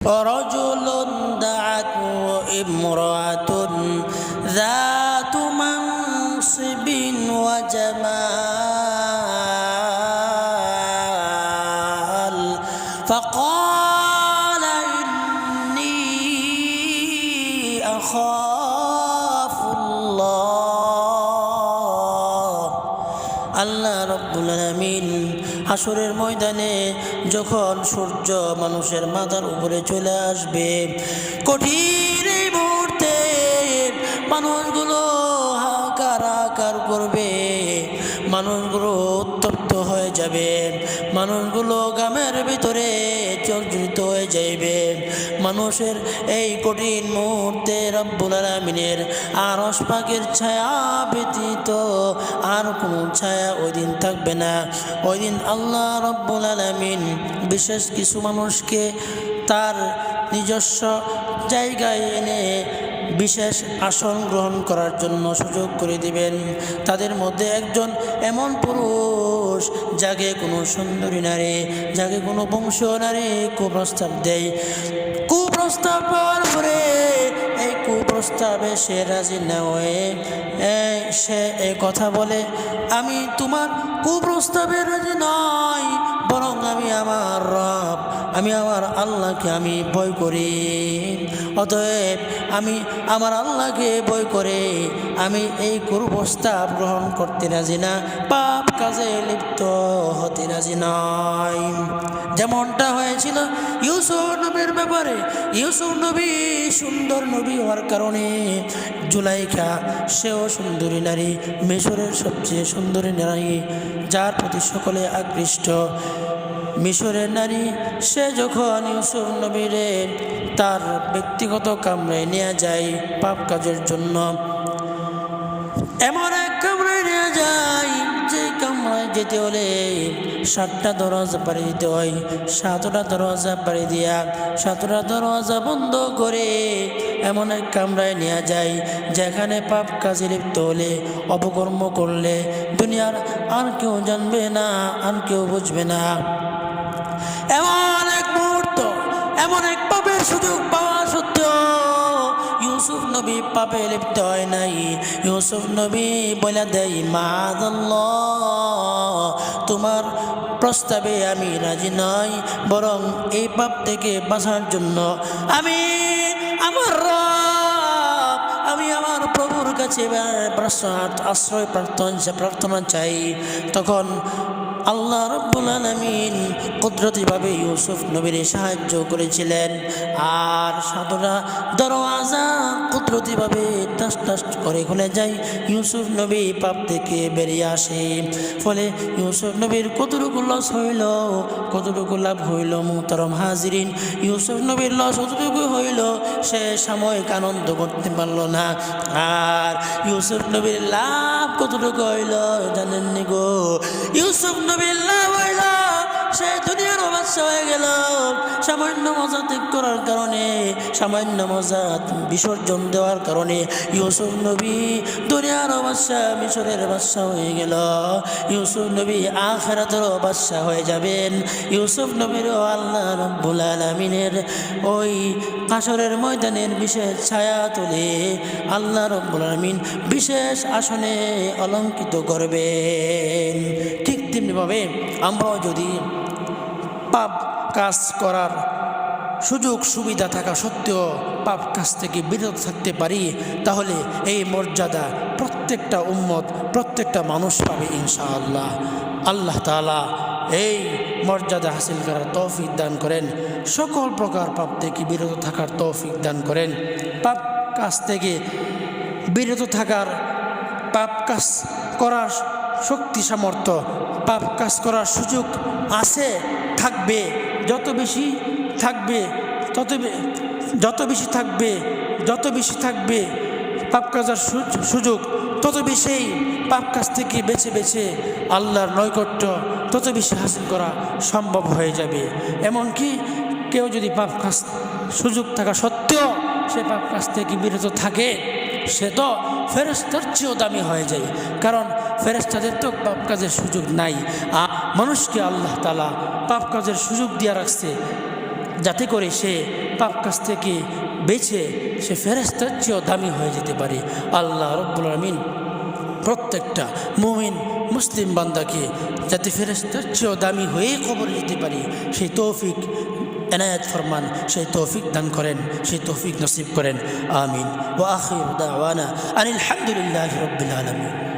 رجل دعته امرأة ذات منصب وجمال فقال إني أخاف الله আল্লাহ রাব্বুল আলামিন হাসরের ময়দানে যখন সূর্য মানুষের মাথার উপরে চলে আসবে, কঠিন এই মুহূর্তে মানুষগুলো হাহাকার করবে, মানুষগুলো উত্তপ্ত হয়ে যাবে, মানুষগুলো গামের ভিতরে জর্জরিত হয়ে যাইবে। মানুষের এই কঠিন মুহূর্তে রব্বুল আলামিনের আরশ পাকের ছায়া ব্যতীত আর কোনো ছায়া ওই দিন থাকবে না। ওই দিন আল্লাহ রব্বুল আলামিন বিশেষ কিছু মানুষকে তার নিজস্ব জায়গায় এনে বিশেষ আসন গ্রহণ করার জন্য সুযোগ করে দিবেন। তাদের মধ্যে একজন এমন পুরুষ যাকে কোনো সুন্দরী নারী, যাকে কোনো বংশীয় নারী কুপ্রস্তাব দেয়। কুপ্রস্তাব পাওয়ার পরে এই কুপ্রস্তাবে সে রাজি না হয়ে সে এই কথা বলে, আমি তোমার কুপ্রস্তাবে রাজি নই, বরং আমি আমার রব, আমি আমার আল্লাহকে আমি ভয় করি। অতএব আমি আমার আল্লাহকে ভয় করে আমি এই কুপ্রস্তাব গ্রহণ করতে রাজি না, পাপ কাজে লিপ্ত হতে রাজি নয়। যেমনটা হয়েছিল ইউসুফ নবীর ব্যাপারে। ইউসুফ নবী সুন্দর নবী হওয়ার কারণে জুলাইখা সেও সুন্দরী নারী, মিশরের সবচেয়ে সুন্দরী নারী, যার প্রতি সকলে আকৃষ্ট। মিশরের নারী সে যখন ইউসুফ নবীরে তার ব্যক্তিগত কামরায় নিয়ে যায় পাপ কাজের জন্য, এমন এক কামরায় নিয়ে যায় যে কামরায় যেতে হলে 7টা দরজা পাড়ি দিতে হয়। 7টা দরজা পাড়ি দিয়া 7টা দরজা বন্ধ করে এমন এক কামরায় নিয়ে যায় যেখানে পাপ কাজে লিপ্ত হলে, অপকর্ম করলে দুনিয়ার আর কেউ জানবে না, আর কেউ বুঝবে না। এমন এক মুহূর্ত, এমন এক পাপের সুযোগ পাওয়া সত্ত্বেও ইউসুফ নবী পাপে লিপ্ত হয় নাই। ইউসুফ নবী বলে দেয়, মাআযাল্লাহ, তোমার প্রস্তাবে আমি রাজি নই, বরং এই পাপ থেকে বাঁচার জন্য আমি আমার রব, আমি আমার প্রভুর কাছে আশ্রয় প্রার্থনা চাই। তখন আল্লাহ রাব্বুল আলামিন কুদরতিভাবে ইউসুফ নবীর সাহায্য করেছিলেন, আর 7টা দরওয়াজা কুদরতিভাবে টাস টাস করে খুলে যায়। ইউসুফ নবী পাপ থেকে বেরিয়ে আসে। ফলে ইউসুফ নবীর কতটুকু লস হইল, কতটুকু লাভ হইল মুহতারাম হাজিরিন। ইউসুফ নবীর লস কতটুকু হইল সে সাময়িক আনন্দ করতে পারল না, আর ইউসুফ নবীর লাভ কতটুকু হইল জানেননি গো? ইউসুফ নবীর লাভ হইল সে দুনিয়ার বাদশা হয়ে গেল। সামান্য মজা ত্যাগ করার কারণে, সামান্য মজা বিসর্জন দেওয়ার কারণে ইউসুফ নবী দুনিয়ার বাদশা, মিশরের বাদশা হয়ে গেল। ইউসুফ নবী আখিরাতের বাদশা হয়ে যাবেন। ইউসুফ নবীরও আল্লাহ রাব্বুল আলামিনের ওই হাসরের ময়দানের বিশেষ ছায়া তুলে আল্লাহ রাব্বুল আলামিন বিশেষ আসনে অলঙ্কৃত করবেন। ঠিক তেমনিভাবে আমরাও যদি পাপ কাজ করার সুযোগ সুবিধা থাকা সত্ত্বেও পাপ কাজ থেকে বিরত থাকতে পারি, তাহলে এই মর্যাদা প্রত্যেকটা উম্মত, প্রত্যেকটা মানুষ পাবে ইনশাআল্লাহ। আল্লাহ তাআলা এই মর্যাদা হাসিল করার তৌফিক দান করেন, সকল প্রকার পাপ থেকে বিরত থাকার তৌফিক দান করেন। পাপ কাজ থেকে বিরত থাকার, পাপ কাজ করার শক্তি সামর্থ্য, পাপ কাজ করার সুযোগ আছে, থাকবে, যত বেশি থাকবে পাপ কাজার সুযোগ, তত বেশি পাপ কাজ থেকে বেছে বেছে আল্লাহর নৈকট্য তত বেশি হাসিল করা সম্ভব হয়ে যাবে। এমনকি কেউ যদি পাপ কাজ সুযোগ থাকা সত্ত্বেও সে পাপ কাজ থেকে বিরত থাকে, সে তো ফেরেশতার চেয়েও দামি হয়ে যায়। কারণ ফেরেশতাদের তো পাপ কাজের সুযোগ নাই, আর মানুষকে আল্লাহ তাআলা পাপ কাজের সুযোগ দিয়ে রাখছে যাতে করে সে পাপ কাজ থেকে বেঁচে সে ফেরেশতার চেয়েও দামি হয়ে যেতে পারে। আল্লাহ রব্বুল আমিন প্রত্যেকটা মুমিন মুসলিম বান্দাকে যাতে ফেরেশতার চেয়েও দামি হয়ে কবরে যেতে পারি সেই তৌফিক এনায়েত ফরমান, সেই তৌফিক দান করেন, সেই তৌফিক নসিব করেন। আমিন। ওয়া আখিরু দাওয়ানা আনিল হামদুলিল্লাহি রাব্বিল আলামিন।